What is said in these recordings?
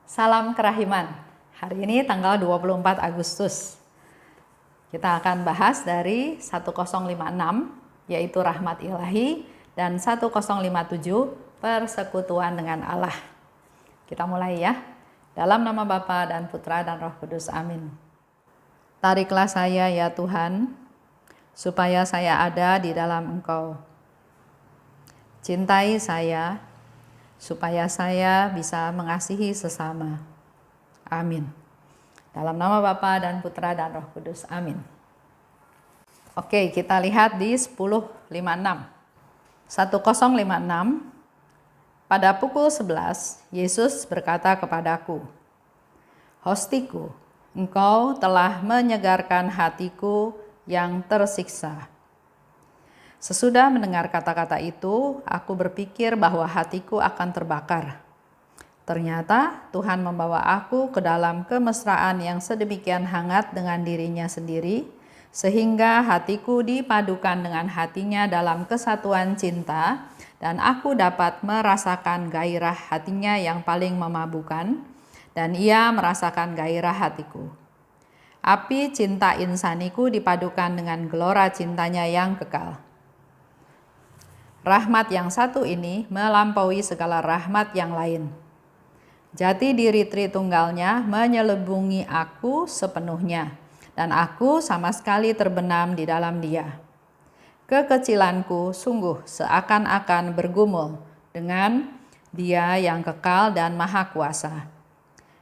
Salam kerahiman. Hari ini tanggal 24 Agustus. Kita akan bahas dari 1056 yaitu rahmat ilahi dan 1057 persekutuan dengan Allah. Kita mulai ya. Dalam nama Bapa dan Putra dan Roh Kudus. Amin. Tariklah saya ya Tuhan, supaya saya ada di dalam Engkau. Cintai saya, supaya saya bisa mengasihi sesama. Amin. Dalam nama Bapa dan Putra dan Roh Kudus. Amin. Oke, kita lihat di 1056. 1056. Pada pukul 11, Yesus berkata kepadaku, "Hostiku, engkau telah menyegarkan hatiku yang tersiksa." Sesudah mendengar kata-kata itu, aku berpikir bahwa hatiku akan terbakar. Ternyata Tuhan membawa aku ke dalam kemesraan yang sedemikian hangat dengan dirinya sendiri, sehingga hatiku dipadukan dengan hatinya dalam kesatuan cinta, dan aku dapat merasakan gairah hatinya yang paling memabukkan, dan ia merasakan gairah hatiku. Api cinta insaniku dipadukan dengan gelora cintanya yang kekal. Rahmat yang satu ini melampaui segala rahmat yang lain. Jati diri Tritunggalnya menyelubungi aku sepenuhnya, dan aku sama sekali terbenam di dalam Dia. Kekecilanku sungguh seakan-akan bergumul dengan Dia yang kekal dan maha kuasa.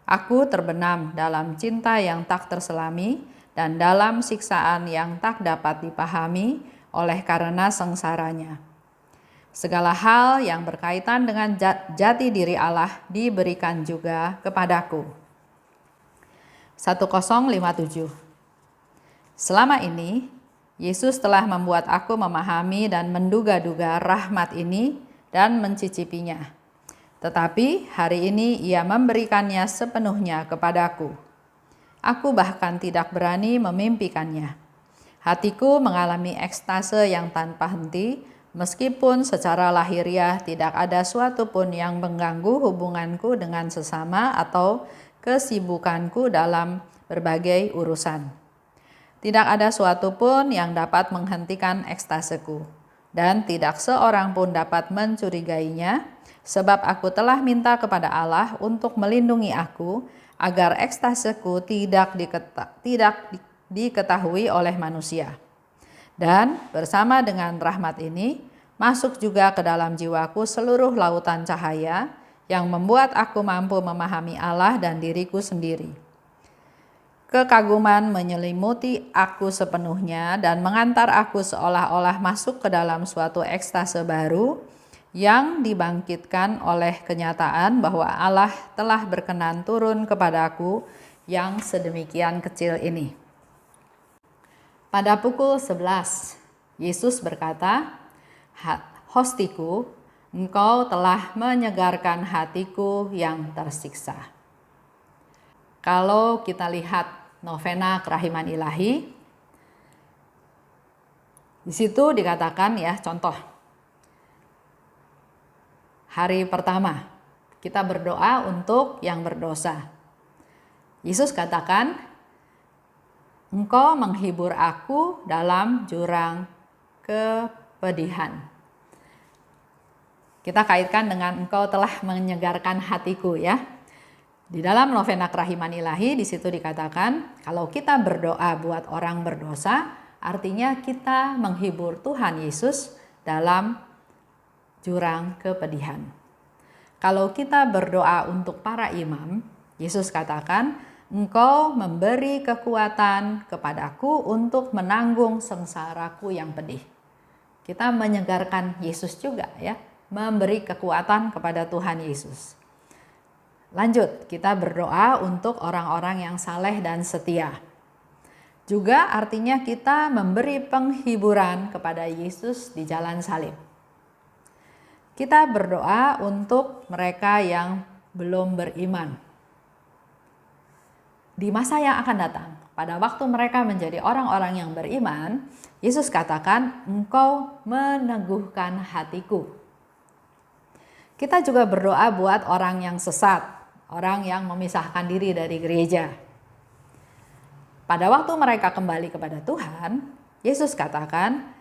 Aku terbenam dalam cinta yang tak terselami dan dalam siksaan yang tak dapat dipahami oleh karena sengsaranya. Segala hal yang berkaitan dengan jati diri Allah diberikan juga kepadaku. 1057. Selama ini, Yesus telah membuat aku memahami dan menduga-duga rahmat ini dan mencicipinya. Tetapi hari ini ia memberikannya sepenuhnya kepadaku. Aku bahkan tidak berani memimpikannya. Hatiku mengalami ekstase yang tanpa henti, meskipun secara lahiriah tidak ada suatu pun yang mengganggu hubunganku dengan sesama atau kesibukanku dalam berbagai urusan. Tidak ada suatu pun yang dapat menghentikan ekstaseku, dan tidak seorang pun dapat mencurigainya, sebab aku telah minta kepada Allah untuk melindungi aku, agar ekstaseku tidak diketahui oleh manusia. Dan bersama dengan rahmat ini, masuk juga ke dalam jiwaku seluruh lautan cahaya, yang membuat aku mampu memahami Allah dan diriku sendiri. Kekaguman menyelimuti aku sepenuhnya dan mengantar aku seolah-olah masuk ke dalam suatu ekstase baru yang dibangkitkan oleh kenyataan bahwa Allah telah berkenan turun kepadaku yang sedemikian kecil ini. Pada pukul 11, Yesus berkata, "Hostiku, engkau telah menyegarkan hatiku yang tersiksa." Kalau kita lihat novena kerahiman ilahi, di situ dikatakan ya, contoh hari pertama kita berdoa untuk yang berdosa. Yesus katakan, "Engkau menghibur aku dalam jurang kepedihan." Kita kaitkan dengan engkau telah menyegarkan hatiku ya. Di dalam novena kerahiman ilahi di situ dikatakan kalau kita berdoa buat orang berdosa, artinya kita menghibur Tuhan Yesus dalam jurang kepedihan. Kalau kita berdoa untuk para imam, Yesus katakan, "Engkau memberi kekuatan kepadaku untuk menanggung sengsaraku yang pedih." Kita menyegarkan Yesus juga ya, memberi kekuatan kepada Tuhan Yesus. Lanjut, kita berdoa untuk orang-orang yang saleh dan setia. Juga artinya kita memberi penghiburan kepada Yesus di jalan salib. Kita berdoa untuk mereka yang belum beriman. Di masa yang akan datang, pada waktu mereka menjadi orang-orang yang beriman, Yesus katakan, "Engkau meneguhkan hatiku." Kita juga berdoa buat orang yang sesat. orang yang memisahkan diri dari gereja. Pada waktu mereka kembali kepada Tuhan, Yesus katakan,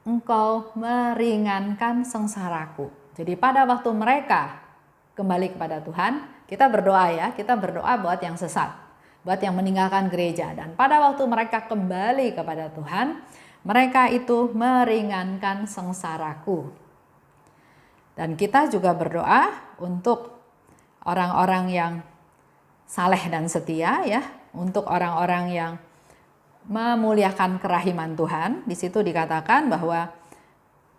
engkau meringankan sengsaraku. Jadi pada waktu mereka kembali kepada Tuhan, kita berdoa ya, kita berdoa buat yang sesat, buat yang meninggalkan gereja. Dan pada waktu mereka kembali kepada Tuhan, mereka itu meringankan sengsaraku. Dan kita juga berdoa untuk orang-orang yang saleh dan setia ya, untuk orang-orang yang memuliakan kerahiman Tuhan. Di situ dikatakan bahwa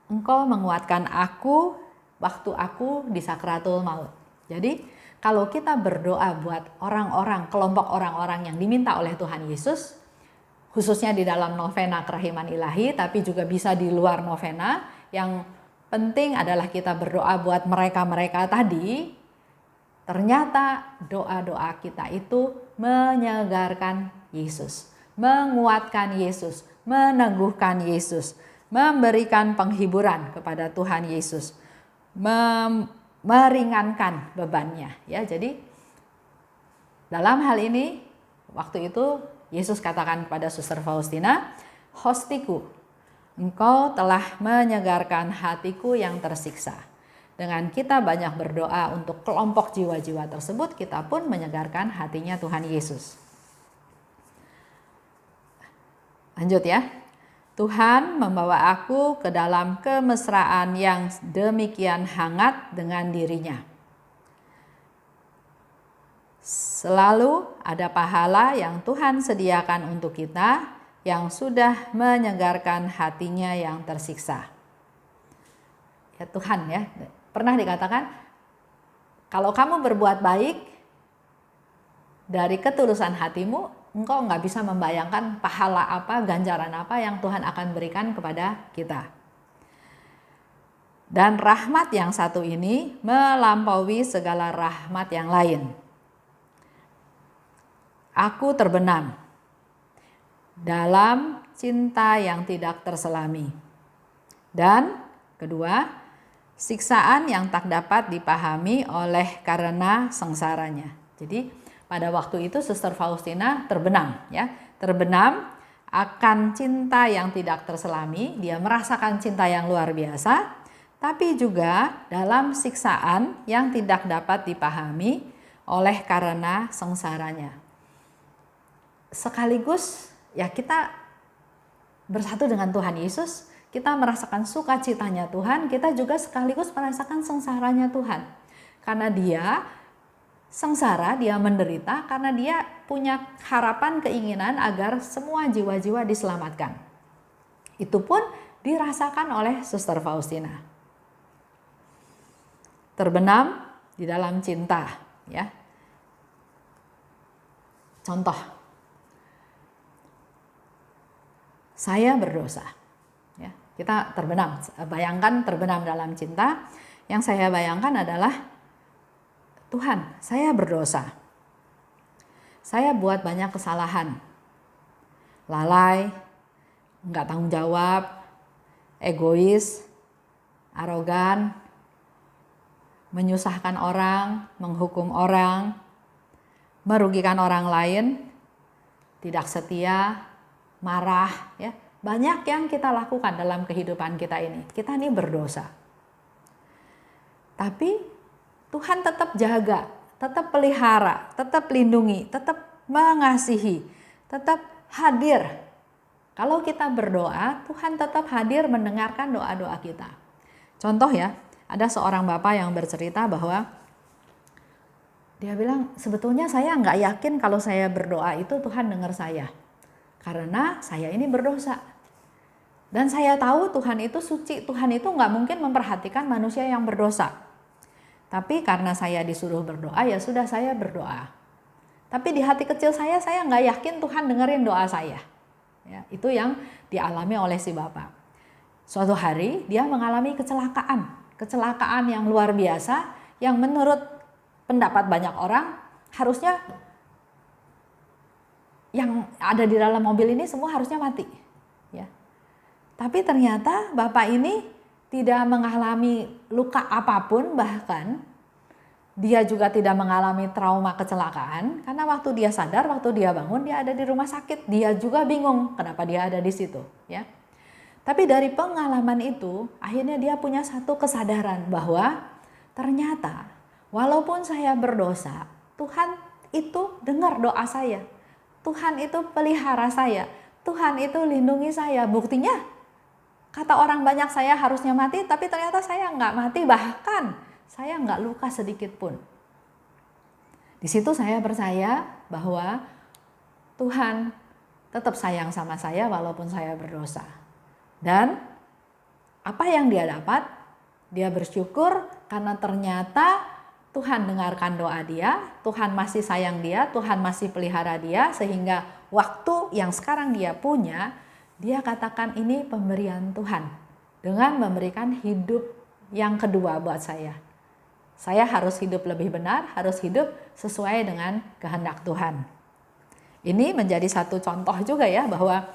engkau menguatkan aku waktu aku di sakratul maut. Jadi kalau kita berdoa buat orang-orang, kelompok orang-orang yang diminta oleh Tuhan Yesus, khususnya di dalam novena kerahiman ilahi, tapi juga bisa di luar novena, yang penting adalah kita berdoa buat mereka-mereka tadi, ternyata doa-doa kita itu menyegarkan Yesus, menguatkan Yesus, meneguhkan Yesus, memberikan penghiburan kepada Tuhan Yesus, meringankan bebannya ya. Jadi dalam hal ini waktu itu Yesus katakan kepada Suster Faustina, "Hostiku, engkau telah menyegarkan hatiku yang tersiksa." Dengan kita banyak berdoa untuk kelompok jiwa-jiwa tersebut, kita pun menyegarkan hatinya Tuhan Yesus. Lanjut ya. Tuhan membawa aku ke dalam kemesraan yang demikian hangat dengan dirinya. Selalu ada pahala yang Tuhan sediakan untuk kita yang sudah menyegarkan hatinya yang tersiksa. Ya Tuhan ya, pernah dikatakan kalau kamu berbuat baik dari ketulusan hatimu, engkau nggak bisa membayangkan pahala apa, ganjaran apa yang Tuhan akan berikan kepada kita. Dan rahmat yang satu ini melampaui segala rahmat yang lain. Aku terbenam dalam cinta yang tidak terselami. Dan kedua, siksaan yang tak dapat dipahami oleh karena sengsaranya. Jadi pada waktu itu Suster Faustina terbenam ya, terbenam akan cinta yang tidak terselami, dia merasakan cinta yang luar biasa, tapi juga dalam siksaan yang tidak dapat dipahami oleh karena sengsaranya. Sekaligus ya kita bersatu dengan Tuhan Yesus, kita merasakan sukacitanya Tuhan, kita juga sekaligus merasakan sengsaranya Tuhan. Karena dia sengsara, dia menderita karena dia punya harapan, keinginan agar semua jiwa-jiwa diselamatkan. Itu pun dirasakan oleh Suster Faustina. Terbenam di dalam cinta, ya. Contoh, saya berdosa, ya. Kita terbenam, bayangkan terbenam dalam cinta. Yang saya bayangkan adalah Tuhan, saya berdosa. Saya buat banyak kesalahan. Lalai, enggak tanggung jawab, egois, arogan, menyusahkan orang, menghukum orang, merugikan orang lain, tidak setia, marah, ya. Banyak yang kita lakukan dalam kehidupan kita ini. Kita ini berdosa. Tapi Tuhan tetap jaga, tetap pelihara, tetap lindungi, tetap mengasihi, tetap hadir. Kalau kita berdoa, Tuhan tetap hadir mendengarkan doa-doa kita. Contoh ya, ada seorang bapak yang bercerita bahwa dia bilang, sebetulnya saya nggak yakin kalau saya berdoa itu Tuhan dengar saya. Karena saya ini berdosa. Dan saya tahu Tuhan itu suci, Tuhan itu nggak mungkin memperhatikan manusia yang berdosa. Tapi karena saya disuruh berdoa, ya sudah saya berdoa. Tapi di hati kecil saya nggak yakin Tuhan dengerin doa saya. Ya, itu yang dialami oleh si bapak. Suatu hari dia mengalami kecelakaan yang luar biasa, yang menurut pendapat banyak orang harusnya yang ada di dalam mobil ini semua harusnya mati. Ya. Tapi ternyata bapak ini tidak mengalami luka apapun, bahkan Dia juga tidak mengalami trauma kecelakaan karena waktu dia sadar, waktu dia bangun dia ada di rumah sakit. Dia juga bingung kenapa dia ada di situ, ya. Tapi dari pengalaman itu, akhirnya dia punya satu kesadaran bahwa ternyata walaupun saya berdosa, Tuhan itu dengar doa saya. Tuhan itu pelihara saya. Tuhan itu lindungi saya. Buktinya, kata orang banyak saya harusnya mati, tapi ternyata saya nggak mati, bahkan saya nggak luka sedikit pun. Di situ saya percaya bahwa Tuhan tetap sayang sama saya walaupun saya berdosa. Dan apa yang dia dapat, dia bersyukur karena ternyata Tuhan dengarkan doa dia, Tuhan masih sayang dia, Tuhan masih pelihara dia, sehingga waktu yang sekarang dia punya, dia katakan ini pemberian Tuhan dengan memberikan hidup yang kedua buat saya. Saya harus hidup lebih benar, harus hidup sesuai dengan kehendak Tuhan. Ini menjadi satu contoh juga ya, bahwa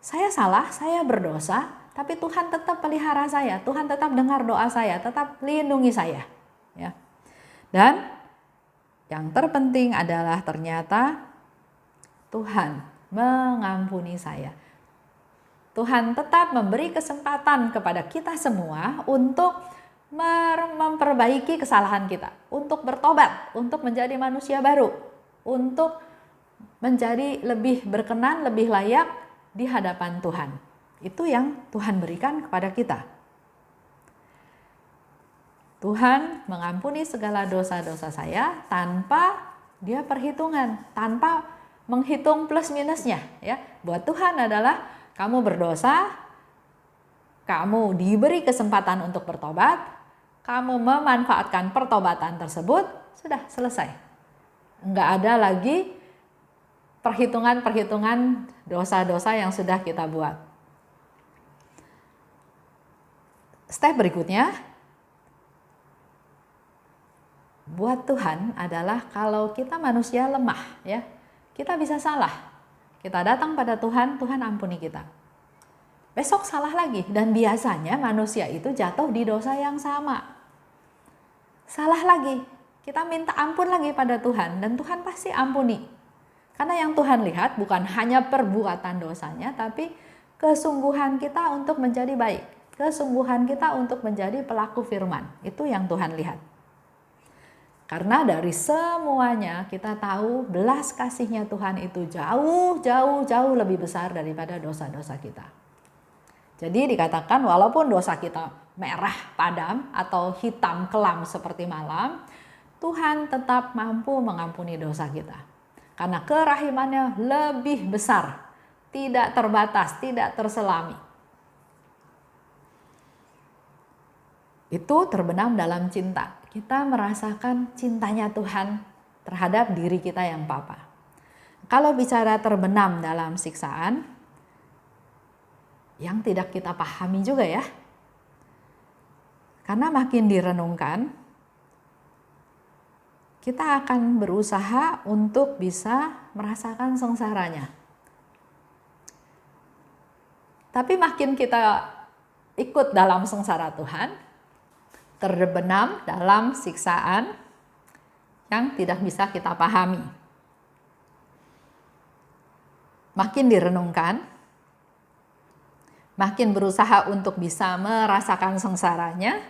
saya salah, saya berdosa, tapi Tuhan tetap pelihara saya, Tuhan tetap dengar doa saya, tetap lindungi saya. Ya. Dan yang terpenting adalah ternyata Tuhan mengampuni saya. Tuhan tetap memberi kesempatan kepada kita semua untuk memperbaiki kesalahan kita, untuk bertobat, untuk menjadi manusia baru, untuk menjadi lebih berkenan, lebih layak di hadapan Tuhan. Itu yang Tuhan berikan kepada kita. Tuhan mengampuni segala dosa-dosa saya tanpa dia perhitungan, tanpa menghitung plus minusnya, ya. Buat Tuhan adalah kamu berdosa, kamu diberi kesempatan untuk bertobat, kamu memanfaatkan pertobatan tersebut, sudah selesai. Enggak ada lagi perhitungan-perhitungan dosa-dosa yang sudah kita buat. Step berikutnya, buat Tuhan adalah kalau kita manusia lemah, ya, kita bisa salah. Kita datang pada Tuhan, Tuhan ampuni kita. Besok salah lagi, dan biasanya manusia itu jatuh di dosa yang sama. Salah lagi, kita minta ampun lagi pada Tuhan, dan Tuhan pasti ampuni. Karena yang Tuhan lihat bukan hanya perbuatan dosanya, tapi kesungguhan kita untuk menjadi baik. Kesungguhan kita untuk menjadi pelaku firman. Itu yang Tuhan lihat. Karena dari semuanya kita tahu belas kasihnya Tuhan itu jauh lebih besar daripada dosa-dosa kita. Jadi dikatakan walaupun dosa kita merah padam atau hitam kelam seperti malam, Tuhan tetap mampu mengampuni dosa kita. Karena kerahimannya lebih besar, tidak terbatas, tidak terselami. Itu terbenam dalam cinta. Kita merasakan cintanya Tuhan terhadap diri kita yang papa. Kalau bicara terbenam dalam siksaan, yang tidak kita pahami juga ya. Karena makin direnungkan, kita akan berusaha untuk bisa merasakan sengsaranya. Tapi makin kita ikut dalam sengsara Tuhan, terbenam dalam siksaan yang tidak bisa kita pahami. Makin direnungkan, makin berusaha untuk bisa merasakan sengsaranya,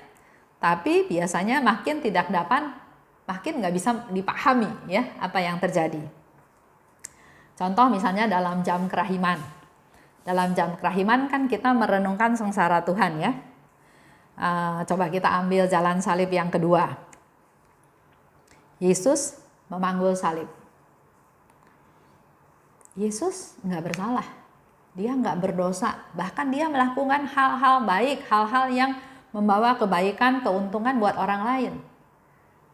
tapi biasanya makin tidak dapat, makin nggak bisa dipahami ya apa yang terjadi. Contoh misalnya dalam jam kerahiman. Dalam jam kerahiman kan kita merenungkan sengsara Tuhan ya. Coba kita ambil jalan salib yang kedua. Yesus memanggul salib. Yesus nggak bersalah. Dia nggak berdosa, bahkan dia melakukan hal-hal baik, hal-hal yang membawa kebaikan, keuntungan buat orang lain.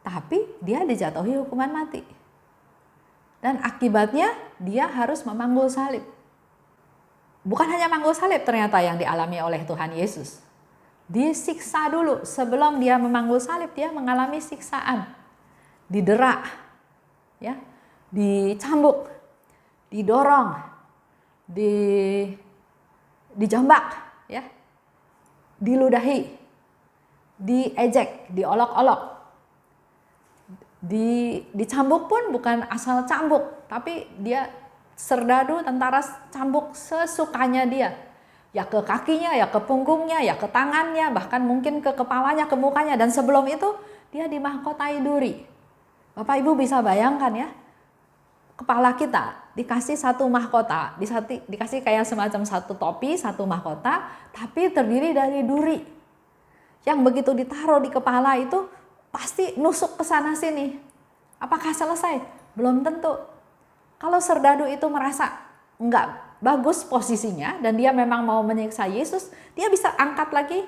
Tapi dia dijatuhi hukuman mati. Dan akibatnya dia harus memanggul salib. Bukan hanya manggul salib ternyata yang dialami oleh Tuhan Yesus. Disiksa dulu, sebelum dia memanggul salib dia mengalami siksaan. Didera, ya, dicambuk, didorong, dijambak, ya, diludahi, diejek, diolok-olok, Dicambuk pun bukan asal cambuk, tapi dia serdadu tentara cambuk sesukanya dia. Ya ke kakinya, ya ke punggungnya, ya ke tangannya, bahkan mungkin ke kepalanya, ke mukanya. Dan sebelum itu dia dimahkotai duri. Bapak Ibu bisa bayangkan ya, kepala kita dikasih satu mahkota, dikasih kayak semacam satu topi, satu mahkota, tapi terdiri dari duri. Yang begitu ditaruh di kepala itu pasti nusuk ke sana sini. Apakah selesai? Belum tentu. Kalau serdadu itu merasa enggak bagus posisinya dan dia memang mau menyiksa Yesus, dia bisa angkat lagi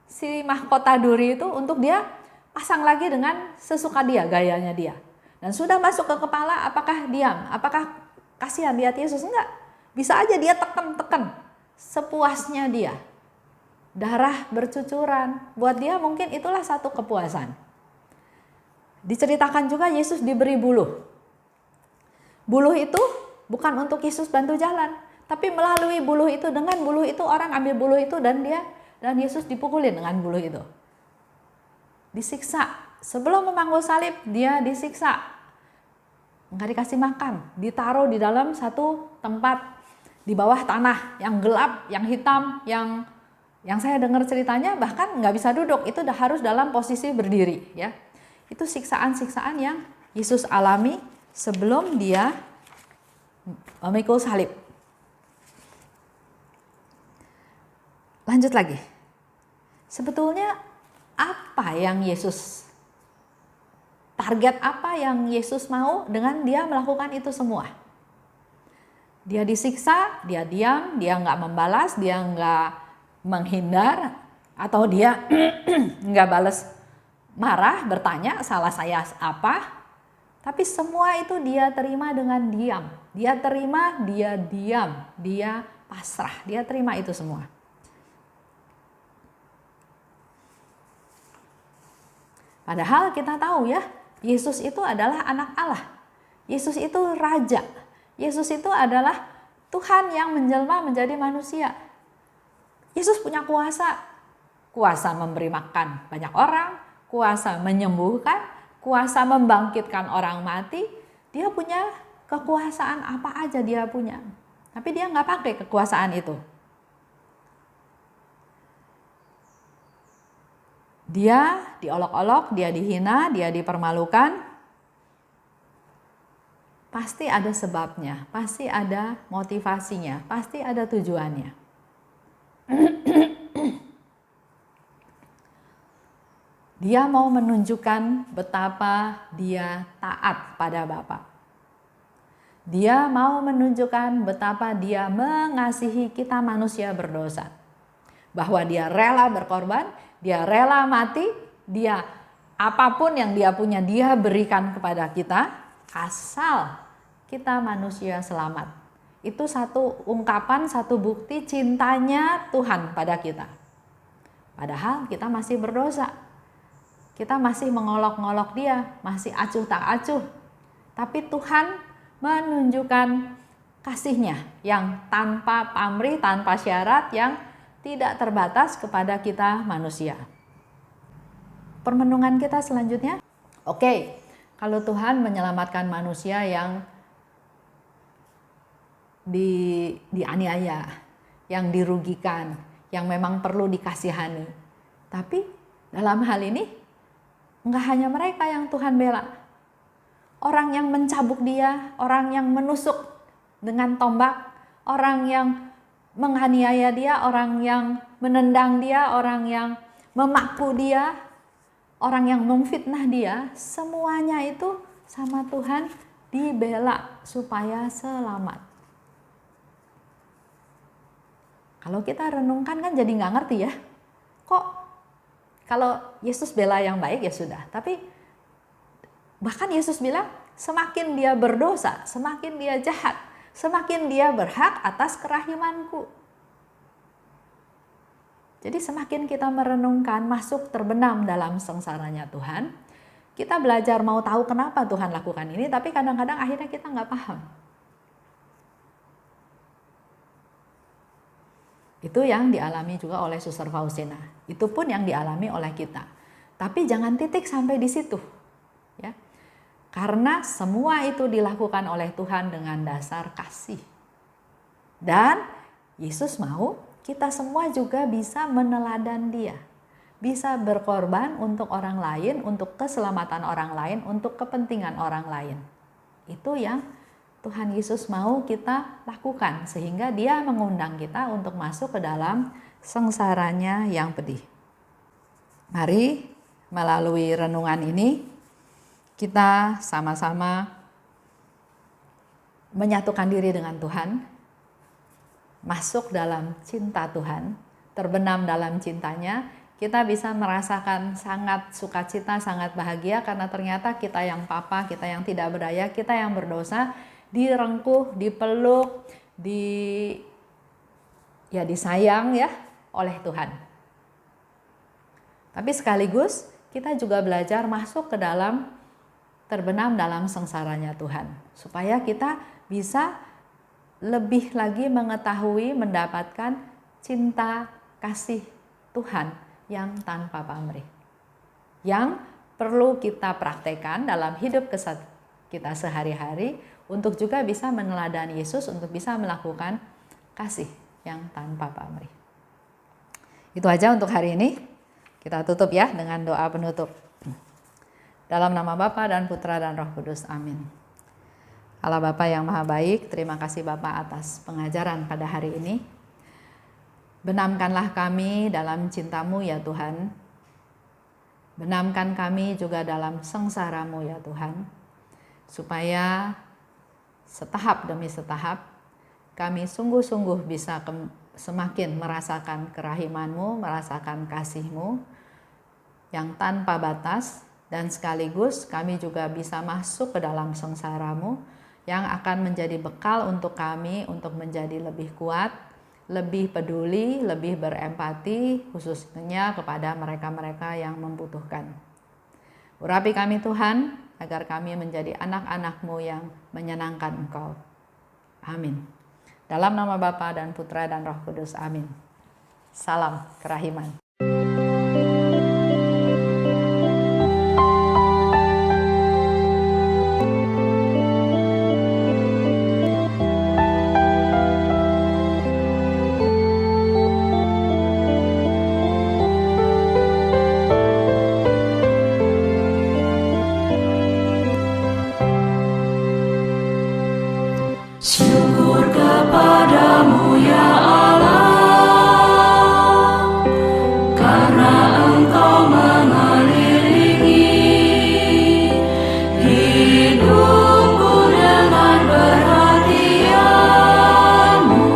si mahkota duri itu untuk dia pasang lagi dengan sesuka dia, gayanya dia. Dan sudah masuk ke kepala, apakah diam? Apakah kasihan lihat Yesus? Enggak. Bisa aja dia tekan sepuasnya dia. Darah bercucuran. Buat dia mungkin itulah satu kepuasan. Diceritakan juga Yesus diberi buluh. Buluh itu bukan untuk Yesus bantu jalan, tapi melalui buluh itu, dengan buluh itu orang ambil buluh itu dan Yesus dipukulin dengan buluh itu. Disiksa. Sebelum memanggul salib, dia disiksa. Enggak dikasih makan, ditaruh di dalam satu tempat di bawah tanah yang gelap, yang hitam, yang saya dengar ceritanya bahkan nggak bisa duduk, itu harus dalam posisi berdiri ya. Itu siksaan-siksaan yang Yesus alami sebelum dia memikul salib. Lanjut lagi. Sebetulnya target apa yang Yesus mau dengan dia melakukan itu semua? Dia disiksa, dia diam, dia nggak membalas, dia nggak menghindar, atau dia nggak balas marah, bertanya salah saya apa, tapi semua itu dia terima dengan diam. Dia terima, dia diam, dia pasrah, dia terima itu semua. Padahal kita tahu ya, Yesus itu adalah anak Allah. Yesus itu raja. Yesus itu adalah Tuhan yang menjelma menjadi manusia. Yesus punya kuasa memberi makan banyak orang, kuasa menyembuhkan, kuasa membangkitkan orang mati. Dia punya kekuasaan apa aja dia punya. Tapi dia nggak pakai kekuasaan itu. Dia diolok-olok, dia dihina, dia dipermalukan. Pasti ada sebabnya, pasti ada motivasinya, pasti ada tujuannya. Dia mau menunjukkan betapa dia taat pada Bapa. Dia mau menunjukkan betapa dia mengasihi kita manusia berdosa. Bahwa dia rela berkorban, dia rela mati, dia apapun yang dia punya dia berikan kepada kita asal kita manusia selamat. Itu satu ungkapan, satu bukti cintanya Tuhan pada kita. Padahal kita masih berdosa. Kita masih mengolok-ngolok dia, masih acuh tak acuh. Tapi Tuhan menunjukkan kasih-Nya yang tanpa pamrih, tanpa syarat, yang tidak terbatas kepada kita manusia. Permenungan kita selanjutnya. Oke, kalau Tuhan menyelamatkan manusia yang dianiaya, yang dirugikan, yang memang perlu dikasihani. Tapi dalam hal ini enggak hanya mereka yang Tuhan bela. Orang yang mencabuk dia, orang yang menusuk dengan tombak, orang yang menganiaya dia, orang yang menendang dia, orang yang memaku dia, orang yang memfitnah dia, semuanya itu sama Tuhan dibela supaya selamat. Kalau kita renungkan kan jadi nggak ngerti ya, kok kalau Yesus bela yang baik ya sudah, tapi bahkan Yesus bilang semakin dia berdosa, semakin dia jahat, semakin dia berhak atas kerahimanku. Jadi semakin kita merenungkan, masuk terbenam dalam sengsaranya Tuhan, kita belajar mau tahu kenapa Tuhan lakukan ini, tapi kadang-kadang akhirnya kita nggak paham. Itu yang dialami juga oleh Suster Faustina. Itu pun yang dialami oleh kita. Tapi jangan titik sampai di situ. Ya. Karena semua itu dilakukan oleh Tuhan dengan dasar kasih. Dan Yesus mau kita semua juga bisa meneladan Dia. Bisa berkorban untuk orang lain, untuk keselamatan orang lain, untuk kepentingan orang lain. Itu yang Tuhan Yesus mau kita lakukan, sehingga Dia mengundang kita untuk masuk ke dalam sengsaranya yang pedih. Mari melalui renungan ini kita sama-sama menyatukan diri dengan Tuhan, masuk dalam cinta Tuhan, terbenam dalam cintanya. Kita bisa merasakan sangat sukacita, sangat bahagia karena ternyata kita yang papa, kita yang tidak berdaya, kita yang berdosa direngkuh, dipeluk, disayang ya oleh Tuhan. Tapi sekaligus kita juga belajar masuk ke dalam, terbenam dalam sengsaranya Tuhan, supaya kita bisa lebih lagi mengetahui, mendapatkan cinta kasih Tuhan yang tanpa pamrih, yang perlu kita praktekkan dalam hidup kita sehari-hari untuk juga bisa meneladani Yesus, untuk bisa melakukan kasih yang tanpa pamrih. Itu aja untuk hari ini. Kita tutup ya dengan doa penutup. Dalam nama Bapa dan Putra dan Roh Kudus. Amin. Allah Bapa yang Maha Baik, terima kasih Bapa atas pengajaran pada hari ini. Benamkanlah kami dalam cinta-Mu ya Tuhan. Benamkan kami juga dalam sengsara-Mu ya Tuhan. Supaya setahap demi setahap kami sungguh-sungguh bisa semakin merasakan kerahiman-Mu, merasakan kasih-Mu yang tanpa batas. Dan sekaligus kami juga bisa masuk ke dalam sengsara-Mu yang akan menjadi bekal untuk kami untuk menjadi lebih kuat, lebih peduli, lebih berempati, khususnya kepada mereka-mereka yang membutuhkan. Urapi kami Tuhan, agar kami menjadi anak-anak-Mu yang menyenangkan Engkau. Amin. Dalam nama Bapa dan Putra dan Roh Kudus. Amin. Salam kerahiman. Syukur kepadamu ya Allah, karena Engkau mengelilingi hidupku dengan perhatian-Mu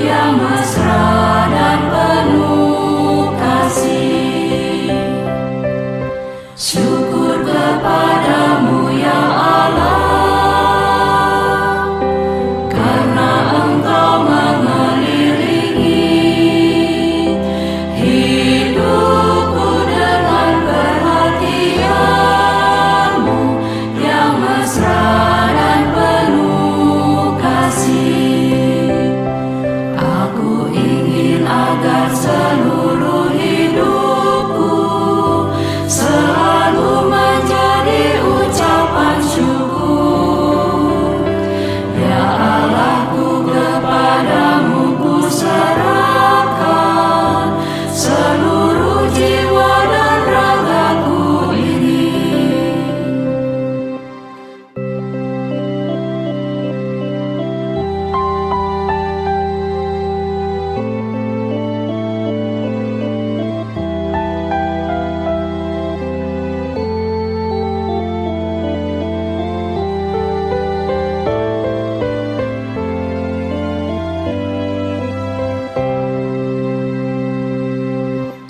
yang mesra dan penuh kasih. Syukur kepadamu ya Allah,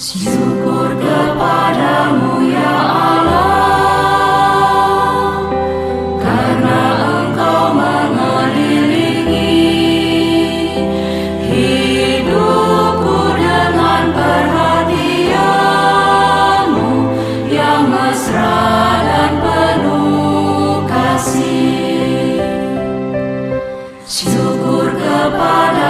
syukur kepadamu ya Allah, karena Engkau mengelilingi hidupku dengan perhatian-Mu yang mesra dan penuh kasih. Syukur kepada